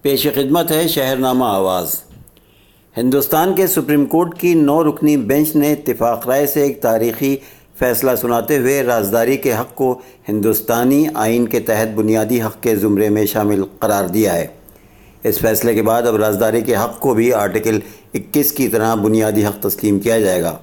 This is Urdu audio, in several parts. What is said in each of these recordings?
پیش خدمت ہے شہر نامہ آواز۔ ہندوستان کے سپریم کورٹ کی 9 رکنی بینچ نے اتفاق رائے سے ایک تاریخی فیصلہ سناتے ہوئے رازداری کے حق کو ہندوستانی آئین کے تحت بنیادی حق کے زمرے میں شامل قرار دیا ہے۔ اس فیصلے کے بعد اب رازداری کے حق کو بھی آرٹیکل 21 کی طرح بنیادی حق تسلیم کیا جائے گا۔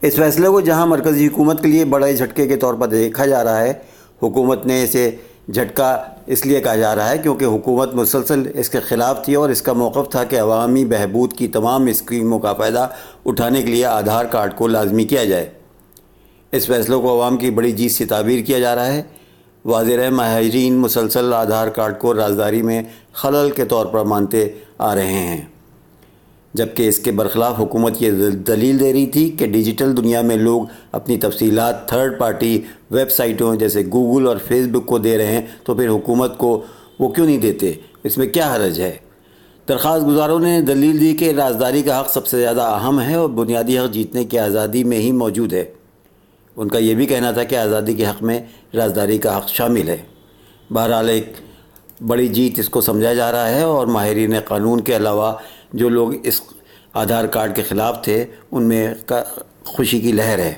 اس فیصلے کو جہاں مرکزی حکومت کے لیے بڑے جھٹکے کے طور پر دیکھا جا رہا ہے، حکومت نے اسے جھٹکا اس لیے کہا جا رہا ہے کیونکہ حکومت مسلسل اس کے خلاف تھی اور اس کا موقف تھا کہ عوامی بہبود کی تمام اسکیموں کا فائدہ اٹھانے کے لیے آدھار کارڈ کو لازمی کیا جائے۔ اس فیصلے کو عوام کی بڑی جیت سے تعبیر کیا جا رہا ہے۔ واضح رہے ماہرین مسلسل آدھار کارڈ کو رازداری میں خلل کے طور پر مانتے آ رہے ہیں، جبکہ اس کے برخلاف حکومت یہ دلیل دے رہی تھی کہ ڈیجیٹل دنیا میں لوگ اپنی تفصیلات تھرڈ پارٹی ویب سائٹوں جیسے گوگل اور فیس بک کو دے رہے ہیں، تو پھر حکومت کو وہ کیوں نہیں دیتے؟ اس میں کیا حرج ہے؟ درخواست گزاروں نے دلیل دی کہ رازداری کا حق سب سے زیادہ اہم ہے اور بنیادی حق جیتنے کی آزادی میں ہی موجود ہے۔ ان کا یہ بھی کہنا تھا کہ آزادی کے حق میں رازداری کا حق شامل ہے۔ بہرحال ایک بڑی جیت اس کو سمجھا جا رہا ہے اور ماہرین قانون کے علاوہ جو لوگ اس آدھار کارڈ کے خلاف تھے ان میں خوشی کی لہر ہے۔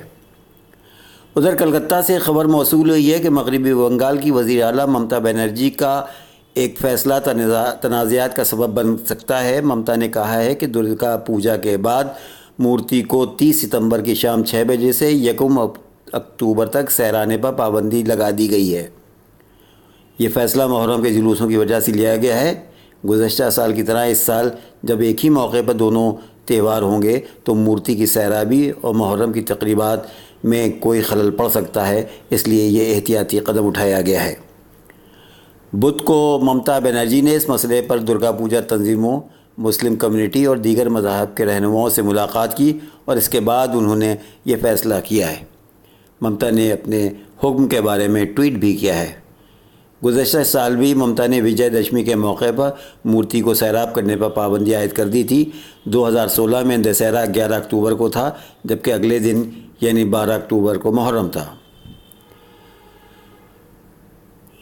ادھر کلکتہ سے خبر موصول ہوئی ہے کہ مغربی بنگال کی وزیر اعلیٰ ممتا بنرجی کا ایک فیصلہ تنازعات کا سبب بن سکتا ہے۔ ممتا نے کہا ہے کہ درگا پوجا کے بعد مورتی کو 30 ستمبر کی شام 6 بجے سے 1 اکتوبر تک سیرانے پر پابندی لگا دی گئی ہے۔ یہ فیصلہ محرم کے جلوسوں کی وجہ سے لیا گیا ہے۔ گزشتہ سال کی طرح اس سال جب ایک ہی موقع پر دونوں تہوار ہوں گے تو مورتی کی سیرابی اور محرم کی تقریبات میں کوئی خلل پڑ سکتا ہے، اس لیے یہ احتیاطی قدم اٹھایا گیا ہے۔ بدھ کو ممتا بنرجی نے اس مسئلے پر درگا پوجا تنظیموں، مسلم کمیونٹی اور دیگر مذاہب کے رہنماؤں سے ملاقات کی اور اس کے بعد انہوں نے یہ فیصلہ کیا ہے۔ ممتا نے اپنے حکم کے بارے میں ٹویٹ بھی کیا ہے۔ گزشتہ سال بھی ممتا نے وجے دشمی کے موقع پر مورتی کو سیراب کرنے پر پابندی عائد کر دی تھی۔ 2016 میں دسہرہ 11 اکتوبر کو تھا، جبکہ اگلے دن یعنی 12 اکتوبر کو محرم تھا۔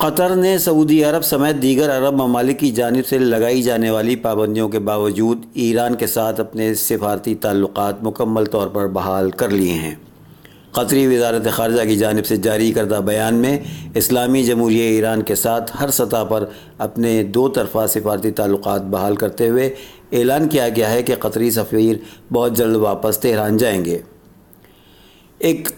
قطر نے سعودی عرب سمیت دیگر عرب ممالک کی جانب سے لگائی جانے والی پابندیوں کے باوجود ایران کے ساتھ اپنے سفارتی تعلقات مکمل طور پر بحال کر لیے ہیں۔ قطری وزارت خارجہ کی جانب سے جاری کردہ بیان میں اسلامی جمہوریہ ایران کے ساتھ ہر سطح پر اپنے 2 طرفہ سفارتی تعلقات بحال کرتے ہوئے اعلان کیا گیا ہے کہ قطری سفیر بہت جلد واپس تہران جائیں گے۔ ایک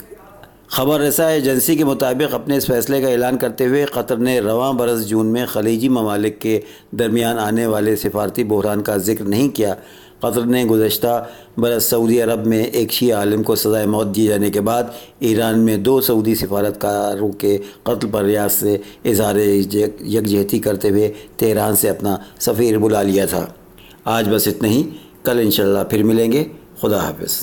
خبر رساں ایجنسی کے مطابق اپنے اس فیصلے کا اعلان کرتے ہوئے قطر نے رواں برس جون میں خلیجی ممالک کے درمیان آنے والے سفارتی بحران کا ذکر نہیں کیا۔ قطر نے گزشتہ برس سعودی عرب میں ایک شیعہ عالم کو سزائے موت دیے جانے کے بعد ایران میں 2 سعودی سفارتکاروں کے قتل پر ریاض سے اظہار یکجہتی کرتے ہوئے تہران سے اپنا سفیر بلا لیا تھا۔ آج بس اتنا ہی، کل انشاءاللہ پھر ملیں گے۔ خدا حافظ۔